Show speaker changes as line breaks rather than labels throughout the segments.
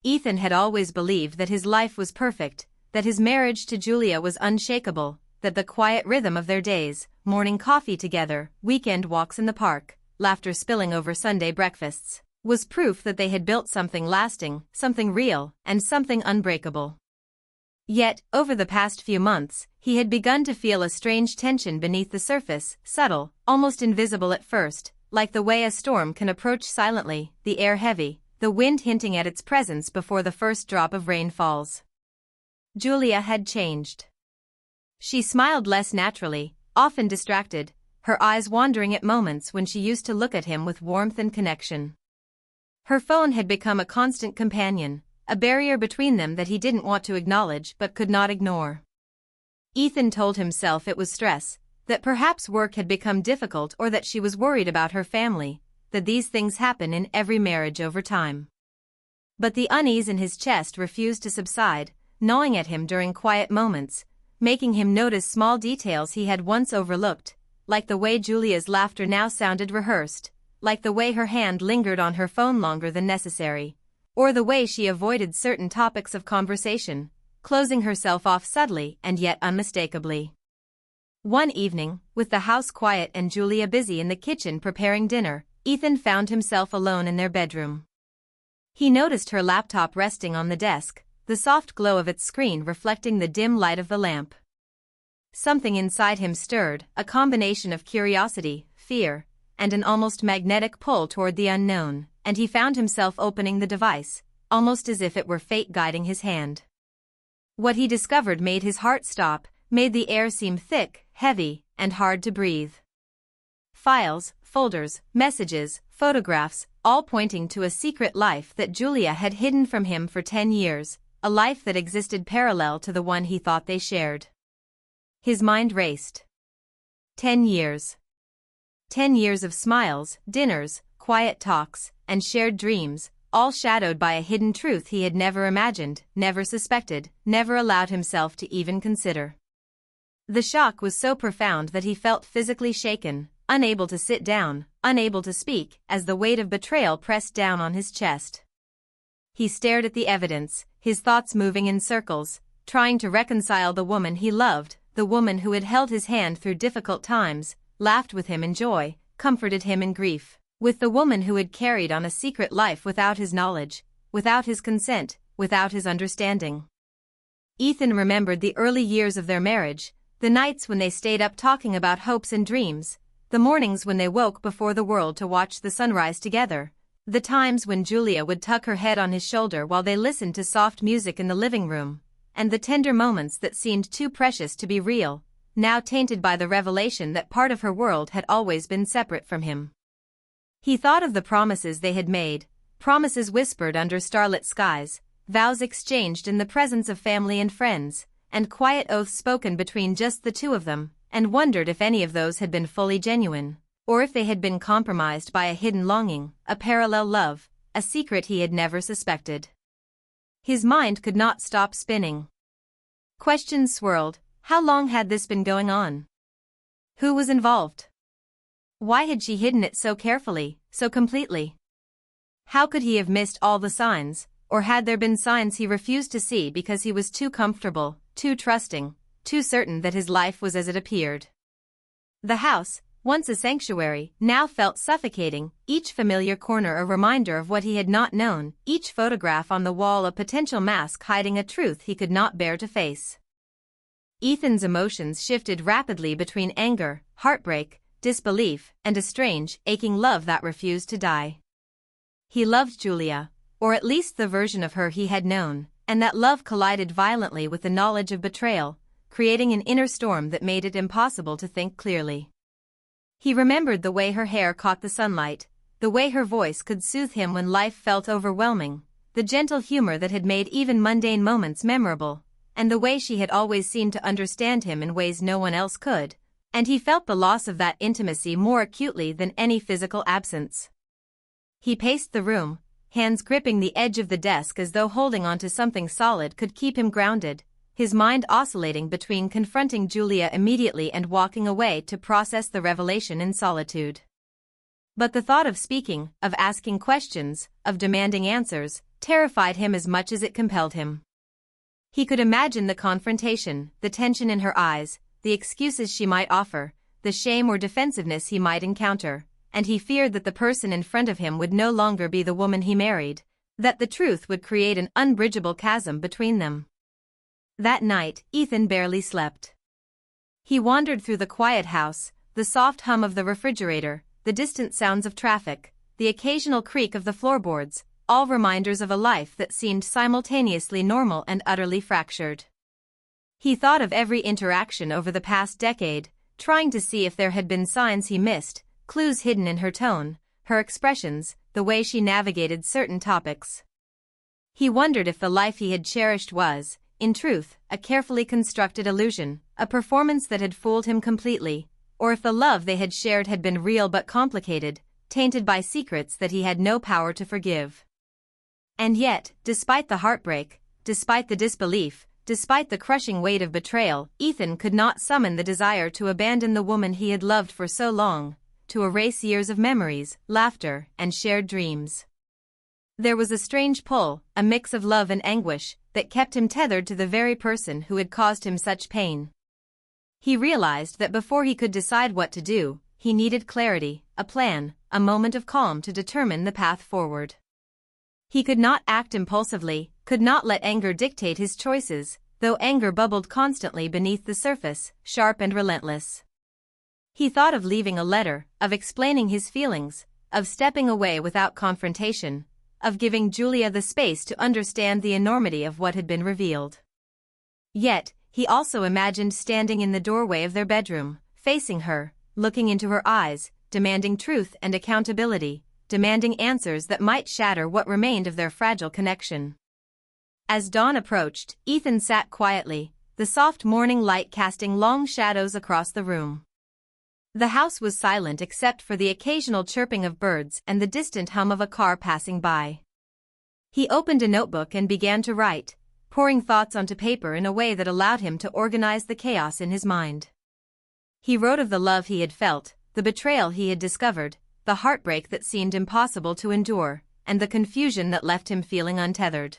Ethan had always believed that his life was perfect, that his marriage to Julia was unshakable, that the quiet rhythm of their days, morning coffee together, weekend walks in the park, laughter spilling over Sunday breakfasts, was proof that they had built something lasting, something real, and something unbreakable. Yet, over the past few months, he had begun to feel a strange tension beneath the surface, subtle, almost invisible at first, like the way a storm can approach silently, the air heavy, the wind hinting at its presence before the first drop of rain falls. Julia had changed. She smiled less naturally, often distracted, her eyes wandering at moments when she used to look at him with warmth and connection. Her phone had become a constant companion, a barrier between them that he didn't want to acknowledge but could not ignore. Ethan told himself it was stress, that perhaps work had become difficult or that she was worried about her family, that these things happen in every marriage over time. But the unease in his chest refused to subside, gnawing at him during quiet moments, making him notice small details he had once overlooked, like the way Julia's laughter now sounded rehearsed, like the way her hand lingered on her phone longer than necessary, or the way she avoided certain topics of conversation, closing herself off subtly and yet unmistakably. One evening, with the house quiet and Julia busy in the kitchen preparing dinner, Ethan found himself alone in their bedroom. He noticed her laptop resting on the desk, the soft glow of its screen reflecting the dim light of the lamp. Something inside him stirred, a combination of curiosity, fear, and an almost magnetic pull toward the unknown, and he found himself opening the device, almost as if it were fate guiding his hand. What he discovered made his heart stop, made the air seem thick, heavy, and hard to breathe. Files, folders, messages, photographs, all pointing to a secret life that Julia had hidden from him for 10 years, a life that existed parallel to the one he thought they shared. His mind raced. 10 years. 10 years of smiles, dinners, quiet talks, and shared dreams, all shadowed by a hidden truth he had never imagined, never suspected, never allowed himself to even consider. The shock was so profound that he felt physically shaken, unable to sit down, unable to speak, as the weight of betrayal pressed down on his chest. He stared at the evidence, his thoughts moving in circles, trying to reconcile the woman he loved, the woman who had held his hand through difficult times, laughed with him in joy, comforted him in grief, with the woman who had carried on a secret life without his knowledge, without his consent, without his understanding. Ethan remembered the early years of their marriage, the nights when they stayed up talking about hopes and dreams, the mornings when they woke before the world to watch the sunrise together, the times when Julia would tuck her head on his shoulder while they listened to soft music in the living room, and the tender moments that seemed too precious to be real, now tainted by the revelation that part of her world had always been separate from him. He thought of the promises they had made, promises whispered under starlit skies, vows exchanged in the presence of family and friends, and quiet oaths spoken between just the two of them, and wondered if any of those had been fully genuine, or if they had been compromised by a hidden longing, a parallel love, a secret he had never suspected. His mind could not stop spinning. Questions swirled. How long had this been going on? Who was involved? Why had she hidden it so carefully, so completely? How could he have missed all the signs, or had there been signs he refused to see because he was too comfortable, too trusting, too certain that his life was as it appeared? The house, once a sanctuary, now felt suffocating, each familiar corner a reminder of what he had not known, each photograph on the wall a potential mask hiding a truth he could not bear to face. Ethan's emotions shifted rapidly between anger, heartbreak, disbelief, and a strange, aching love that refused to die. He loved Julia, or at least the version of her he had known, and that love collided violently with the knowledge of betrayal, creating an inner storm that made it impossible to think clearly. He remembered the way her hair caught the sunlight, the way her voice could soothe him when life felt overwhelming, the gentle humor that had made even mundane moments memorable, and the way she had always seemed to understand him in ways no one else could, and he felt the loss of that intimacy more acutely than any physical absence. He paced the room, hands gripping the edge of the desk as though holding onto something solid could keep him grounded, his mind oscillating between confronting Julia immediately and walking away to process the revelation in solitude. But the thought of speaking, of asking questions, of demanding answers, terrified him as much as it compelled him. He could imagine the confrontation, the tension in her eyes, the excuses she might offer, the shame or defensiveness he might encounter, and he feared that the person in front of him would no longer be the woman he married, that the truth would create an unbridgeable chasm between them. That night, Ethan barely slept. He wandered through the quiet house, the soft hum of the refrigerator, the distant sounds of traffic, the occasional creak of the floorboards, all reminders of a life that seemed simultaneously normal and utterly fractured. He thought of every interaction over the past decade, trying to see if there had been signs he missed, clues hidden in her tone, her expressions, the way she navigated certain topics. He wondered if the life he had cherished was, in truth, a carefully constructed illusion, a performance that had fooled him completely, or if the love they had shared had been real but complicated, tainted by secrets that he had no power to forgive. And yet, despite the heartbreak, despite the disbelief, despite the crushing weight of betrayal, Ethan could not summon the desire to abandon the woman he had loved for so long, to erase years of memories, laughter, and shared dreams. There was a strange pull, a mix of love and anguish, that kept him tethered to the very person who had caused him such pain. He realized that before he could decide what to do, he needed clarity, a plan, a moment of calm to determine the path forward. He could not act impulsively, could not let anger dictate his choices, though anger bubbled constantly beneath the surface, sharp and relentless. He thought of leaving a letter, of explaining his feelings, of stepping away without confrontation, of giving Julia the space to understand the enormity of what had been revealed. Yet, he also imagined standing in the doorway of their bedroom, facing her, looking into her eyes, demanding truth and accountability, demanding answers that might shatter what remained of their fragile connection. As dawn approached, Ethan sat quietly, the soft morning light casting long shadows across the room. The house was silent except for the occasional chirping of birds and the distant hum of a car passing by. He opened a notebook and began to write, pouring thoughts onto paper in a way that allowed him to organize the chaos in his mind. He wrote of the love he had felt, the betrayal he had discovered, the heartbreak that seemed impossible to endure, and the confusion that left him feeling untethered.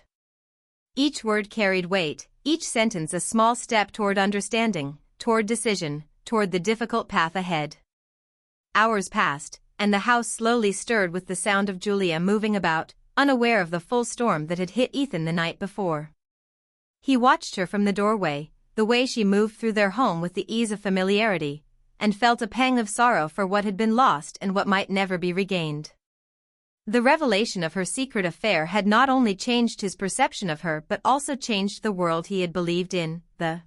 Each word carried weight, each sentence a small step toward understanding, toward decision, toward the difficult path ahead. Hours passed, and the house slowly stirred with the sound of Julia moving about, unaware of the full storm that had hit Ethan the night before. He watched her from the doorway, the way she moved through their home with the ease of familiarity, and felt a pang of sorrow for what had been lost and what might never be regained. The revelation of her secret affair had not only changed his perception of her but also changed the world he had believed in, the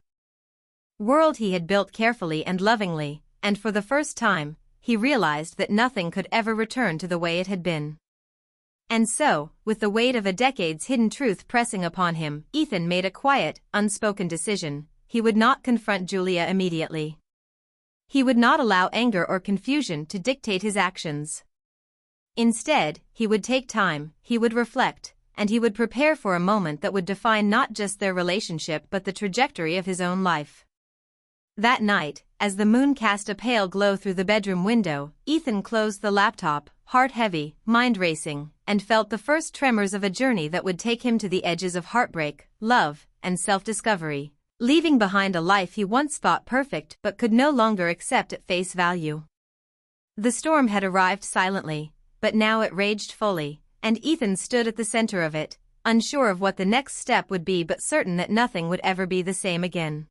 world he had built carefully and lovingly, and for the first time, he realized that nothing could ever return to the way it had been. And so, with the weight of a decade's hidden truth pressing upon him, Ethan made a quiet, unspoken decision: he would not confront Julia immediately. He would not allow anger or confusion to dictate his actions. Instead, he would take time, he would reflect, and he would prepare for a moment that would define not just their relationship but the trajectory of his own life. That night, as the moon cast a pale glow through the bedroom window, Ethan closed the laptop, heart heavy, mind racing, and felt the first tremors of a journey that would take him to the edges of heartbreak, love, and self-discovery, leaving behind a life he once thought perfect but could no longer accept at face value. The storm had arrived silently, but now it raged fully, and Ethan stood at the center of it, unsure of what the next step would be but certain that nothing would ever be the same again.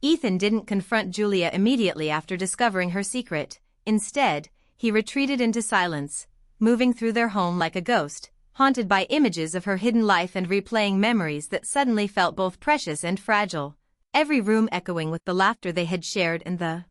Ethan didn't confront Julia immediately after discovering her secret. Instead, he retreated into silence, moving through their home like a ghost, haunted by images of her hidden life and replaying memories that suddenly felt both precious and fragile, every room echoing with the laughter they had shared and the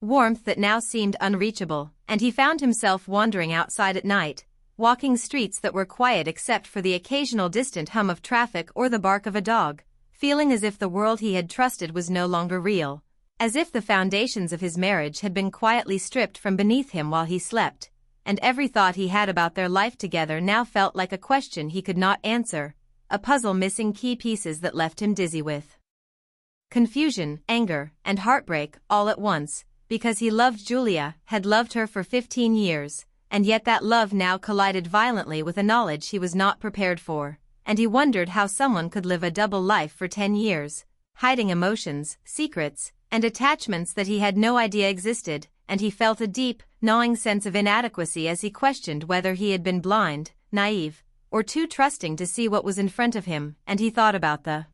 warmth that now seemed unreachable, and he found himself wandering outside at night, walking streets that were quiet except for the occasional distant hum of traffic or the bark of a dog, feeling as if the world he had trusted was no longer real, as if the foundations of his marriage had been quietly stripped from beneath him while he slept, and every thought he had about their life together now felt like a question he could not answer, a puzzle missing key pieces that left him dizzy with confusion, anger, and heartbreak all at once, because he loved Julia, had loved her for 15 years, and yet that love now collided violently with a knowledge he was not prepared for, and he wondered how someone could live a double life for 10 years, hiding emotions, secrets, and attachments that he had no idea existed, and he felt a deep, gnawing sense of inadequacy as he questioned whether he had been blind, naive, or too trusting to see what was in front of him, and he thought about the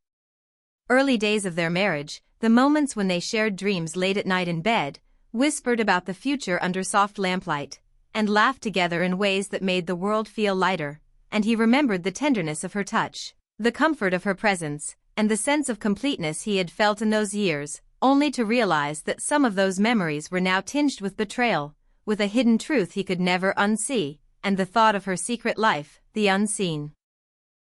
early days of their marriage, the moments when they shared dreams late at night in bed, whispered about the future under soft lamplight, and laughed together in ways that made the world feel lighter, and he remembered the tenderness of her touch, the comfort of her presence, and the sense of completeness he had felt in those years, only to realize that some of those memories were now tinged with betrayal, with a hidden truth he could never unsee, and the thought of her secret life, the unseen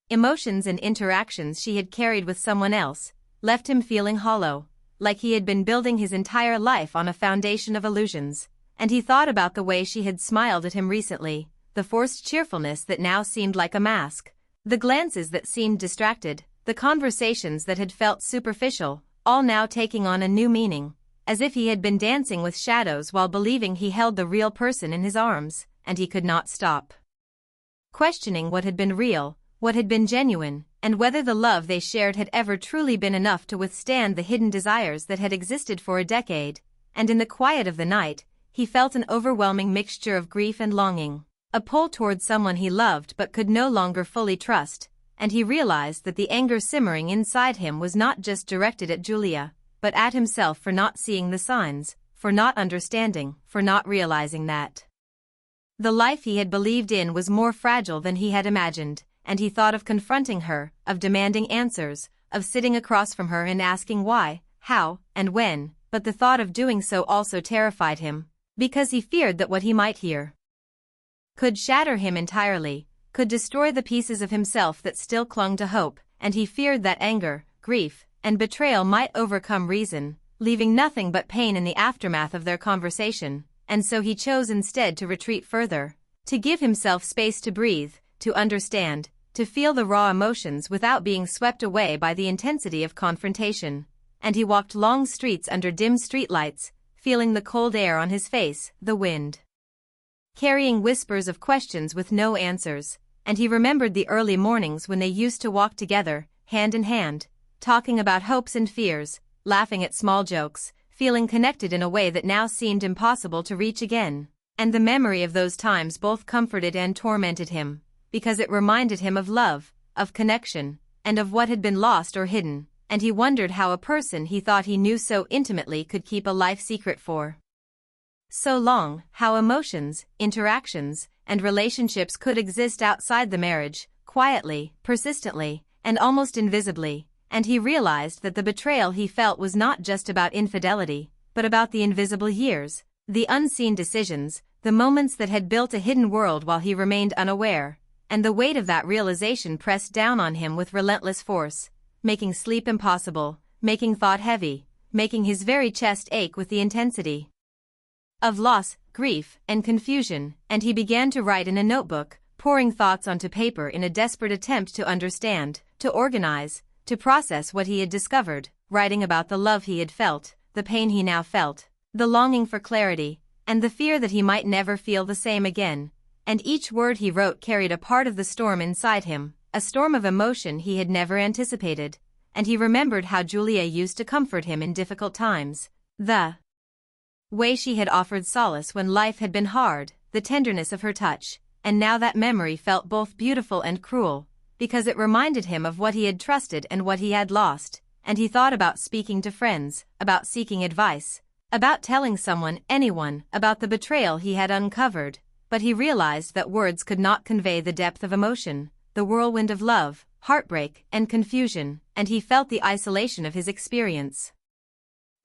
emotions and interactions she had carried with someone else, left him feeling hollow, like he had been building his entire life on a foundation of illusions, and he thought about the way she had smiled at him recently, the forced cheerfulness that now seemed like a mask, the glances that seemed distracted, the conversations that had felt superficial, all now taking on a new meaning, as if he had been dancing with shadows while believing he held the real person in his arms, and he could not stop questioning what had been real, what had been genuine, and whether the love they shared had ever truly been enough to withstand the hidden desires that had existed for a decade, and in the quiet of the night, he felt an overwhelming mixture of grief and longing, a pull toward someone he loved but could no longer fully trust, and he realized that the anger simmering inside him was not just directed at Julia, but at himself for not seeing the signs, for not understanding, for not realizing that the life he had believed in was more fragile than he had imagined, and he thought of confronting her, of demanding answers, of sitting across from her and asking why, how, and when, but the thought of doing so also terrified him, because he feared that what he might hear could shatter him entirely, could destroy the pieces of himself that still clung to hope, and he feared that anger, grief, and betrayal might overcome reason, leaving nothing but pain in the aftermath of their conversation, and so he chose instead to retreat further, to give himself space to breathe, to understand, to feel the raw emotions without being swept away by the intensity of confrontation, and he walked long streets under dim streetlights, feeling the cold air on his face, the wind carrying whispers of questions with no answers, and he remembered the early mornings when they used to walk together, hand in hand, talking about hopes and fears, laughing at small jokes, feeling connected in a way that now seemed impossible to reach again, and the memory of those times both comforted and tormented him, because it reminded him of love, of connection, and of what had been lost or hidden, and he wondered how a person he thought he knew so intimately could keep a life secret for so long, how emotions, interactions, and relationships could exist outside the marriage, quietly, persistently, and almost invisibly, and he realized that the betrayal he felt was not just about infidelity, but about the invisible years, the unseen decisions, the moments that had built a hidden world while he remained unaware, and the weight of that realization pressed down on him with relentless force, making sleep impossible, making thought heavy, making his very chest ache with the intensity of loss, grief, and confusion, and he began to write in a notebook, pouring thoughts onto paper in a desperate attempt to understand, to organize, to process what he had discovered, writing about the love he had felt, the pain he now felt, the longing for clarity, and the fear that he might never feel the same again, and each word he wrote carried a part of the storm inside him, a storm of emotion he had never anticipated, and he remembered how Julia used to comfort him in difficult times, the way she had offered solace when life had been hard, the tenderness of her touch, and now that memory felt both beautiful and cruel, because it reminded him of what he had trusted and what he had lost, and he thought about speaking to friends, about seeking advice, about telling someone, anyone, about the betrayal he had uncovered, but he realized that words could not convey the depth of emotion, the whirlwind of love, heartbreak, and confusion, and he felt the isolation of his experience.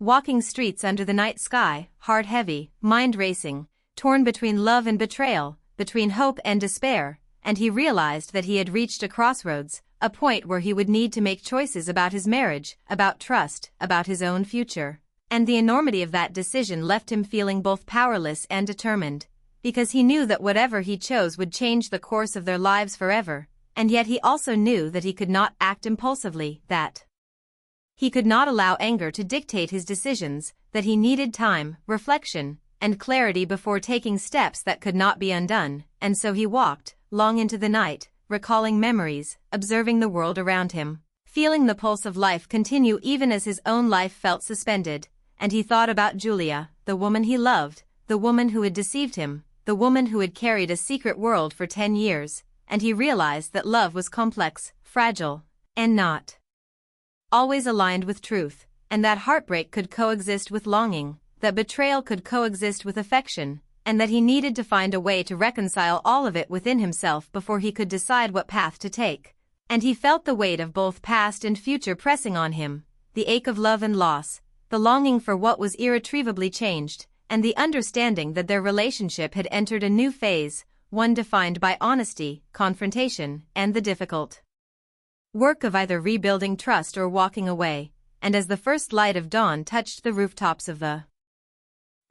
Walking streets under the night sky, heart heavy, mind racing, torn between love and betrayal, between hope and despair, and he realized that he had reached a crossroads, a point where he would need to make choices about his marriage, about trust, about his own future. And the enormity of that decision left him feeling both powerless and determined, because he knew that whatever he chose would change the course of their lives forever, and yet he also knew that he could not act impulsively, that he could not allow anger to dictate his decisions, that he needed time, reflection, and clarity before taking steps that could not be undone, and so he walked, long into the night, recalling memories, observing the world around him, feeling the pulse of life continue even as his own life felt suspended, and he thought about Julia, the woman he loved, the woman who had deceived him, the woman who had carried a secret world for 10 years, and he realized that love was complex, fragile, and not always aligned with truth, and that heartbreak could coexist with longing, that betrayal could coexist with affection, and that he needed to find a way to reconcile all of it within himself before he could decide what path to take. And he felt the weight of both past and future pressing on him, the ache of love and loss, the longing for what was irretrievably changed, and the understanding that their relationship had entered a new phase, one defined by honesty, confrontation, and the difficult work of either rebuilding trust or walking away. And as the first light of dawn touched the rooftops of the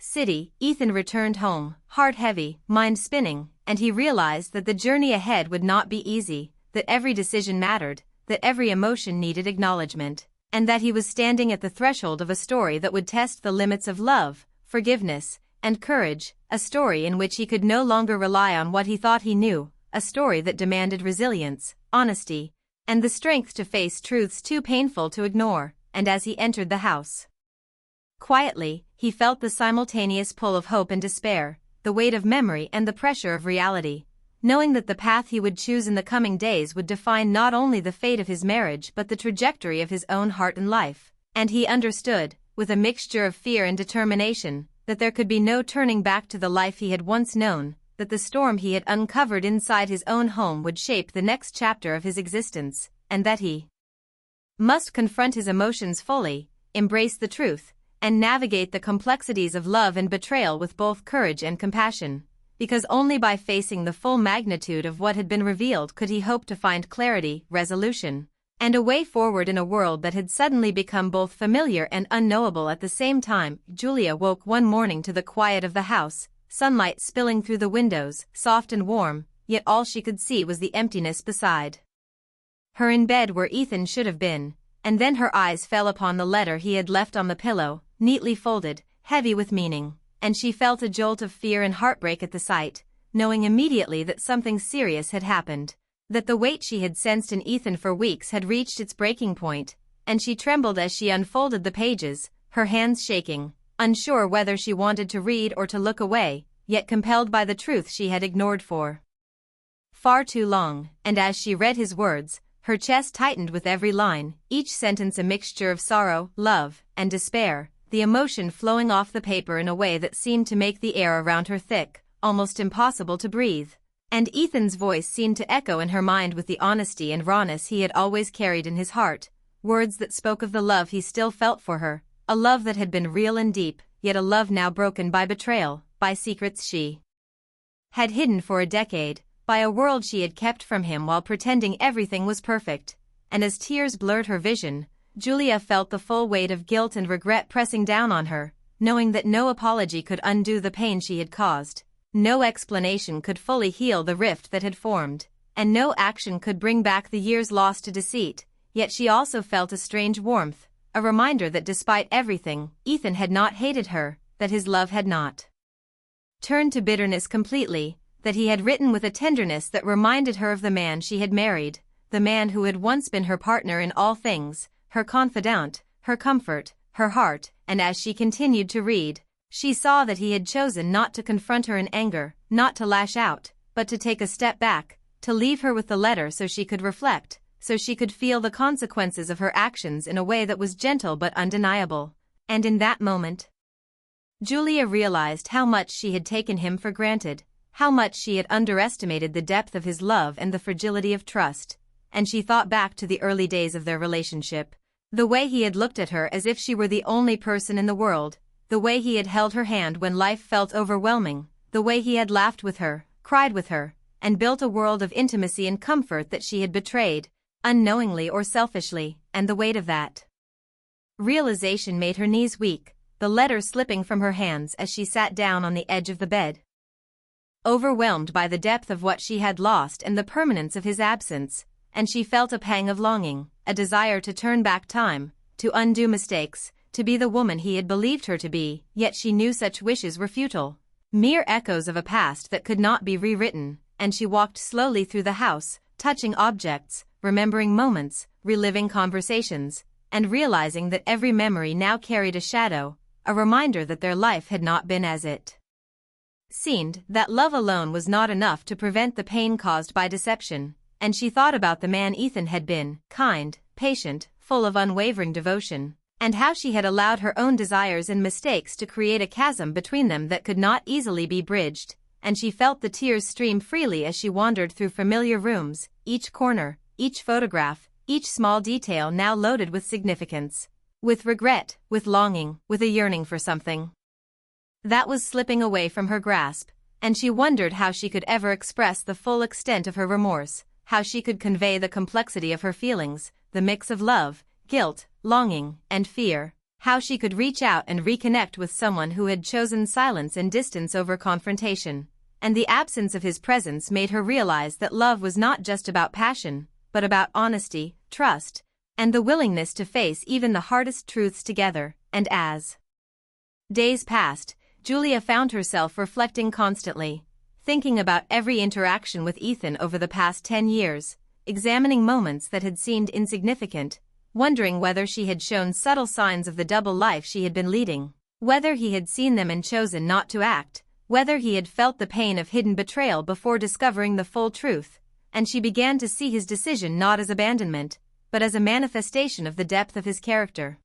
city, Ethan returned home, heart heavy, mind spinning, and he realized that the journey ahead would not be easy, that every decision mattered, that every emotion needed acknowledgement, and that he was standing at the threshold of a story that would test the limits of love, forgiveness, and courage, a story in which he could no longer rely on what he thought he knew, a story that demanded resilience, honesty, and the strength to face truths too painful to ignore. And as he entered the house, quietly, he felt the simultaneous pull of hope and despair, the weight of memory and the pressure of reality, knowing that the path he would choose in the coming days would define not only the fate of his marriage but the trajectory of his own heart and life. And he understood, with a mixture of fear and determination, that there could be no turning back to the life he had once known, that the storm he had uncovered inside his own home would shape the next chapter of his existence, and that he must confront his emotions fully, embrace the truth, and navigate the complexities of love and betrayal with both courage and compassion, because only by facing the full magnitude of what had been revealed could he hope to find clarity, resolution, and a way forward in a world that had suddenly become both familiar and unknowable at the same time. Julia woke one morning to the quiet of the house, sunlight spilling through the windows, soft and warm, yet all she could see was the emptiness beside her in bed where Ethan should have been, and then her eyes fell upon the letter he had left on the pillow, neatly folded, heavy with meaning, and she felt a jolt of fear and heartbreak at the sight, knowing immediately that something serious had happened, that the weight she had sensed in Ethan for weeks had reached its breaking point, and she trembled as she unfolded the pages, her hands shaking, unsure whether she wanted to read or to look away, yet compelled by the truth she had ignored for far too long. And as she read his words, her chest tightened with every line, each sentence a mixture of sorrow, love, and despair, the emotion flowing off the paper in a way that seemed to make the air around her thick, almost impossible to breathe. And Ethan's voice seemed to echo in her mind with the honesty and rawness he had always carried in his heart, words that spoke of the love he still felt for her, a love that had been real and deep, yet a love now broken by betrayal, by secrets she had hidden for a decade, by a world she had kept from him while pretending everything was perfect. And as tears blurred her vision, Julia felt the full weight of guilt and regret pressing down on her, knowing that no apology could undo the pain she had caused, no explanation could fully heal the rift that had formed, and no action could bring back the years lost to deceit. Yet she also felt a strange warmth, a reminder that despite everything, Ethan had not hated her, that his love had not turned to bitterness completely, that he had written with a tenderness that reminded her of the man she had married, the man who had once been her partner in all things, her confidant, her comfort, her heart. And as she continued to read, she saw that he had chosen not to confront her in anger, not to lash out, but to take a step back, to leave her with the letter so she could reflect, so she could feel the consequences of her actions in a way that was gentle but undeniable. And in that moment, Julia realized how much she had taken him for granted, how much she had underestimated the depth of his love and the fragility of trust, and she thought back to the early days of their relationship, the way he had looked at her as if she were the only person in the world, the way he had held her hand when life felt overwhelming, the way he had laughed with her, cried with her, and built a world of intimacy and comfort that she had betrayed, unknowingly or selfishly. And the weight of that realization made her knees weak, the letter slipping from her hands as she sat down on the edge of the bed, overwhelmed by the depth of what she had lost and the permanence of his absence. And she felt a pang of longing, a desire to turn back time, to undo mistakes, to be the woman he had believed her to be, yet she knew such wishes were futile. Mere echoes of a past that could not be rewritten, and she walked slowly through the house, touching objects, remembering moments, reliving conversations, and realizing that every memory now carried a shadow, a reminder that their life had not been as it seemed, that love alone was not enough to prevent the pain caused by deception, and she thought about the man Ethan had been, kind, patient, full of unwavering devotion, and how she had allowed her own desires and mistakes to create a chasm between them that could not easily be bridged, and she felt the tears stream freely as she wandered through familiar rooms, each corner, each photograph, each small detail now loaded with significance, with regret, with longing, with a yearning for something that was slipping away from her grasp, and she wondered how she could ever express the full extent of her remorse, how she could convey the complexity of her feelings, the mix of love, guilt, longing, and fear, how she could reach out and reconnect with someone who had chosen silence and distance over confrontation, and the absence of his presence made her realize that love was not just about passion, but about honesty, trust, and the willingness to face even the hardest truths together. And as days passed, Julia found herself reflecting constantly, thinking about every interaction with Ethan over the past 10 years, examining moments that had seemed insignificant, wondering whether she had shown subtle signs of the double life she had been leading, whether he had seen them and chosen not to act, whether he had felt the pain of hidden betrayal before discovering the full truth, and she began to see his decision not as abandonment, but as a manifestation of the depth of his character,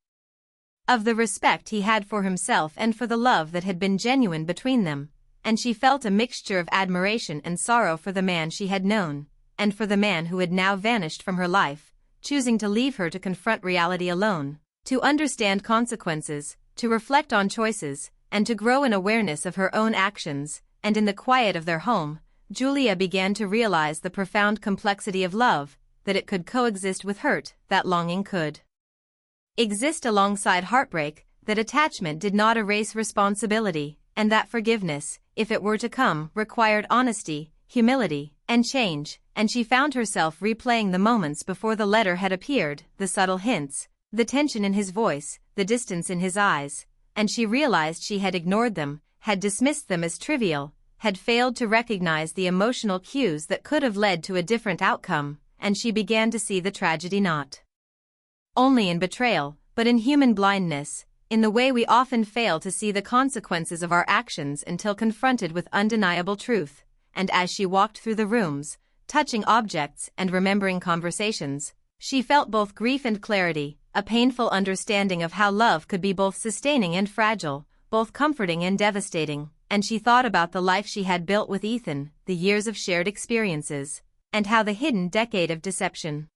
of the respect he had for himself and for the love that had been genuine between them, and she felt a mixture of admiration and sorrow for the man she had known, and for the man who had now vanished from her life, choosing to leave her to confront reality alone, to understand consequences, to reflect on choices, and to grow in awareness of her own actions. And in the quiet of their home, Julia began to realize the profound complexity of love, that it could coexist with hurt, that longing could exist alongside heartbreak, that attachment did not erase responsibility, and that forgiveness, if it were to come, required honesty, humility, and change. And she found herself replaying the moments before the letter had appeared, the subtle hints, the tension in his voice, the distance in his eyes, and she realized she had ignored them, had dismissed them as trivial, had failed to recognize the emotional cues that could have led to a different outcome, and she began to see the tragedy not only in betrayal, but in human blindness, in the way we often fail to see the consequences of our actions until confronted with undeniable truth. And as she walked through the rooms, touching objects and remembering conversations, she felt both grief and clarity, a painful understanding of how love could be both sustaining and fragile, both comforting and devastating. And she thought about the life she had built with Ethan, the years of shared experiences, and how the hidden decade of deception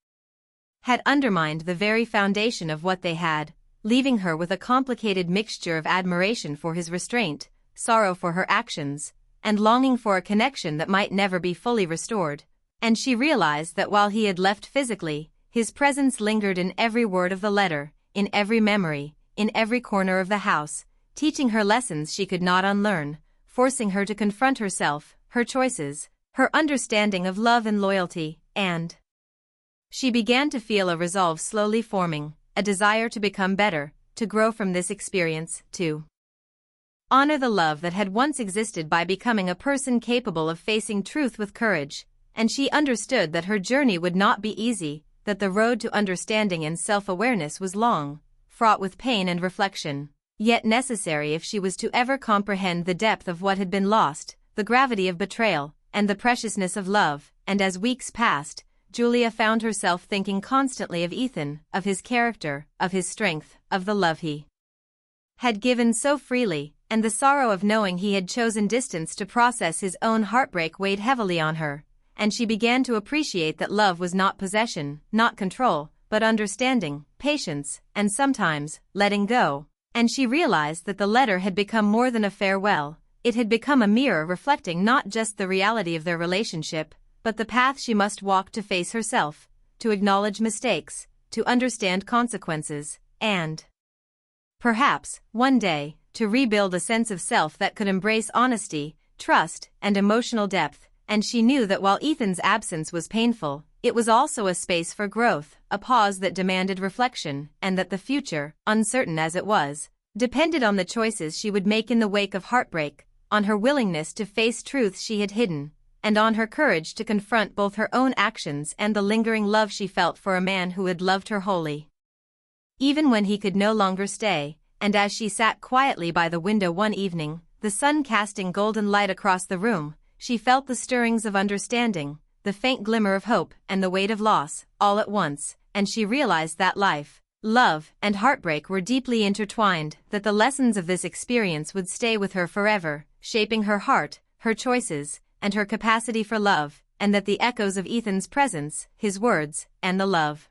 had undermined the very foundation of what they had, leaving her with a complicated mixture of admiration for his restraint, sorrow for her actions, and longing for a connection that might never be fully restored. And she realized that while he had left physically, his presence lingered in every word of the letter, in every memory, in every corner of the house, teaching her lessons she could not unlearn, forcing her to confront herself, her choices, her understanding of love and loyalty. And she began to feel a resolve slowly forming, a desire to become better, to grow from this experience, to honor the love that had once existed by becoming a person capable of facing truth with courage. And she understood that her journey would not be easy, that the road to understanding and self-awareness was long, fraught with pain and reflection, yet necessary if she was to ever comprehend the depth of what had been lost, the gravity of betrayal, and the preciousness of love. And as weeks passed, Julia found herself thinking constantly of Ethan, of his character, of his strength, of the love he had given so freely, and the sorrow of knowing he had chosen distance to process his own heartbreak weighed heavily on her. And she began to appreciate that love was not possession, not control, but understanding, patience, and sometimes, letting go. And she realized that the letter had become more than a farewell, it had become a mirror reflecting not just the reality of their relationship, but the path she must walk to face herself, to acknowledge mistakes, to understand consequences, and perhaps, one day, to rebuild a sense of self that could embrace honesty, trust, and emotional depth. And she knew that while Ethan's absence was painful, it was also a space for growth, a pause that demanded reflection, and that the future, uncertain as it was, depended on the choices she would make in the wake of heartbreak, on her willingness to face truths she had hidden, and on her courage to confront both her own actions and the lingering love she felt for a man who had loved her wholly. Even when he could no longer stay, and as she sat quietly by the window one evening, the sun casting golden light across the room, she felt the stirrings of understanding, the faint glimmer of hope, and the weight of loss, all at once, and she realized that life, love, and heartbreak were deeply intertwined, that the lessons of this experience would stay with her forever, shaping her heart, her choices, and her capacity for love, and that the echoes of Ethan's presence, his words, and the love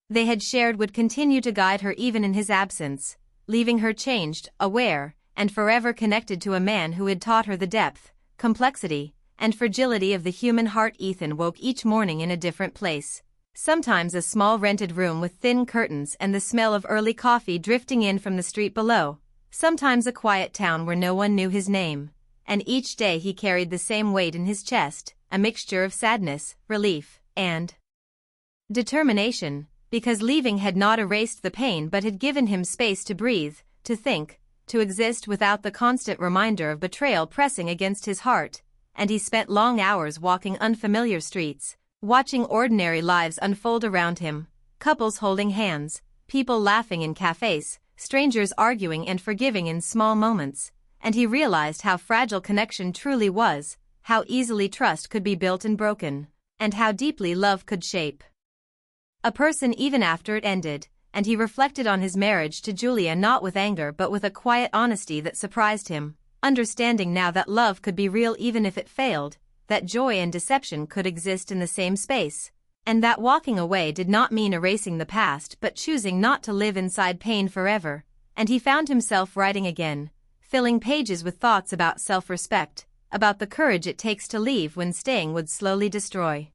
they had shared would continue to guide her even in his absence, leaving her changed, aware, and forever connected to a man who had taught her the depth, complexity, and fragility of the human heart. Ethan woke each morning in a different place. Sometimes a small rented room with thin curtains and the smell of early coffee drifting in from the street below, sometimes a quiet town where no one knew his name, and each day he carried the same weight in his chest, a mixture of sadness, relief, and determination, because leaving had not erased the pain but had given him space to breathe, to think, to exist without the constant reminder of betrayal pressing against his heart, and he spent long hours walking unfamiliar streets, watching ordinary lives unfold around him, couples holding hands, people laughing in cafes, strangers arguing and forgiving in small moments, and he realized how fragile connection truly was, how easily trust could be built and broken, and how deeply love could shape a person even after it ended, and he reflected on his marriage to Julia not with anger but with a quiet honesty that surprised him, understanding now that love could be real even if it failed, that joy and deception could exist in the same space, and that walking away did not mean erasing the past but choosing not to live inside pain forever, and he found himself writing again, filling pages with thoughts about self-respect, about the courage it takes to leave when staying would slowly destroy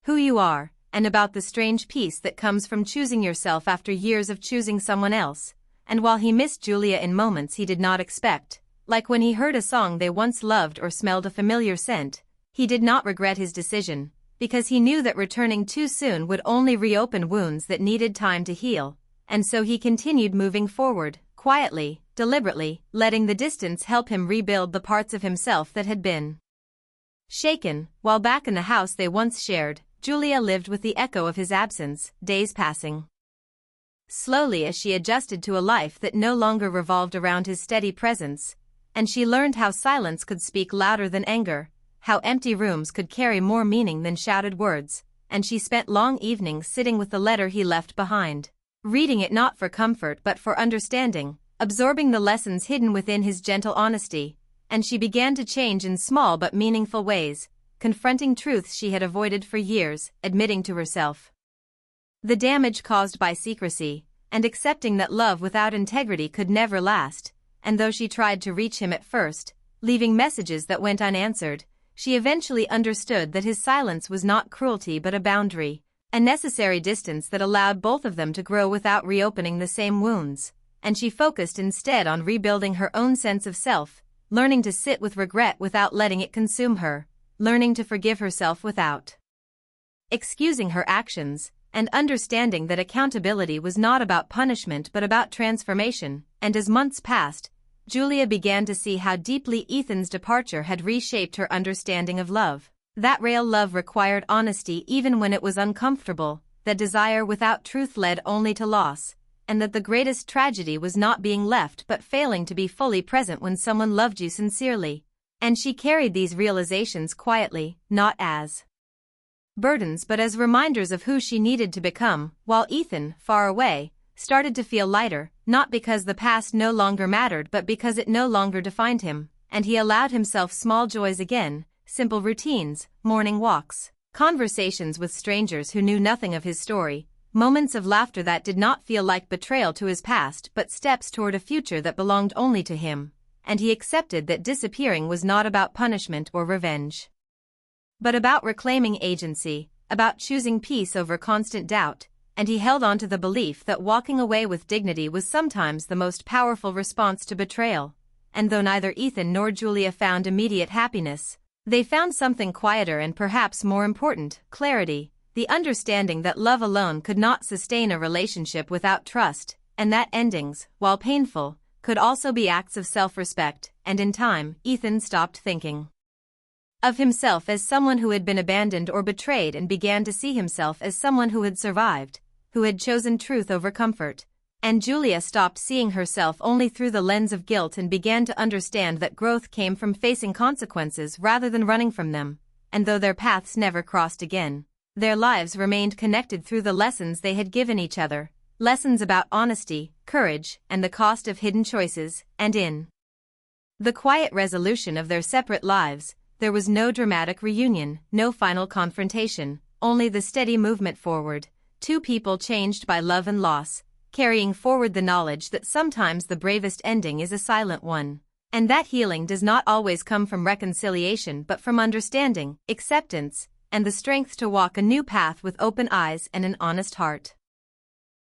who you are, and about the strange peace that comes from choosing yourself after years of choosing someone else. And while he missed Julia in moments he did not expect, like when he heard a song they once loved or smelled a familiar scent, he did not regret his decision, because he knew that returning too soon would only reopen wounds that needed time to heal, and so he continued moving forward, quietly, deliberately, letting the distance help him rebuild the parts of himself that had been shaken. While back in the house they once shared, Julia lived with the echo of his absence, days passing slowly as she adjusted to a life that no longer revolved around his steady presence, and she learned how silence could speak louder than anger, how empty rooms could carry more meaning than shouted words, and she spent long evenings sitting with the letter he left behind, reading it not for comfort but for understanding, absorbing the lessons hidden within his gentle honesty, and she began to change in small but meaningful ways, confronting truths she had avoided for years, admitting to herself the damage caused by secrecy, and accepting that love without integrity could never last, and though she tried to reach him at first, leaving messages that went unanswered, she eventually understood that his silence was not cruelty but a boundary, a necessary distance that allowed both of them to grow without reopening the same wounds, and she focused instead on rebuilding her own sense of self, learning to sit with regret without letting it consume her, learning to forgive herself without excusing her actions, and understanding that accountability was not about punishment but about transformation. And as months passed, Julia began to see how deeply Ethan's departure had reshaped her understanding of love. That real love required honesty even when it was uncomfortable, that desire without truth led only to loss, and that the greatest tragedy was not being left but failing to be fully present when someone loved you sincerely. And she carried these realizations quietly, not as burdens but as reminders of who she needed to become, while Ethan, far away, started to feel lighter, not because the past no longer mattered but because it no longer defined him, and he allowed himself small joys again, simple routines, morning walks, conversations with strangers who knew nothing of his story, moments of laughter that did not feel like betrayal to his past but steps toward a future that belonged only to him. And he accepted that disappearing was not about punishment or revenge, but about reclaiming agency, about choosing peace over constant doubt, and he held on to the belief that walking away with dignity was sometimes the most powerful response to betrayal. And though neither Ethan nor Julia found immediate happiness, They found something quieter and perhaps more important: clarity, the understanding that love alone could not sustain a relationship without trust, and that endings, while painful, could also be acts of self-respect. And in time, Ethan stopped thinking of himself as someone who had been abandoned or betrayed and began to see himself as someone who had survived, who had chosen truth over comfort. And Julia stopped seeing herself only through the lens of guilt and began to understand that growth came from facing consequences rather than running from them. And though their paths never crossed again, their lives remained connected through the lessons they had given each other, lessons about honesty, courage, and the cost of hidden choices. And in the quiet resolution of their separate lives, there was no dramatic reunion, no final confrontation, only the steady movement forward, two people changed by love and loss, carrying forward the knowledge that sometimes the bravest ending is a silent one, and that healing does not always come from reconciliation but from understanding, acceptance, and the strength to walk a new path with open eyes and an honest heart.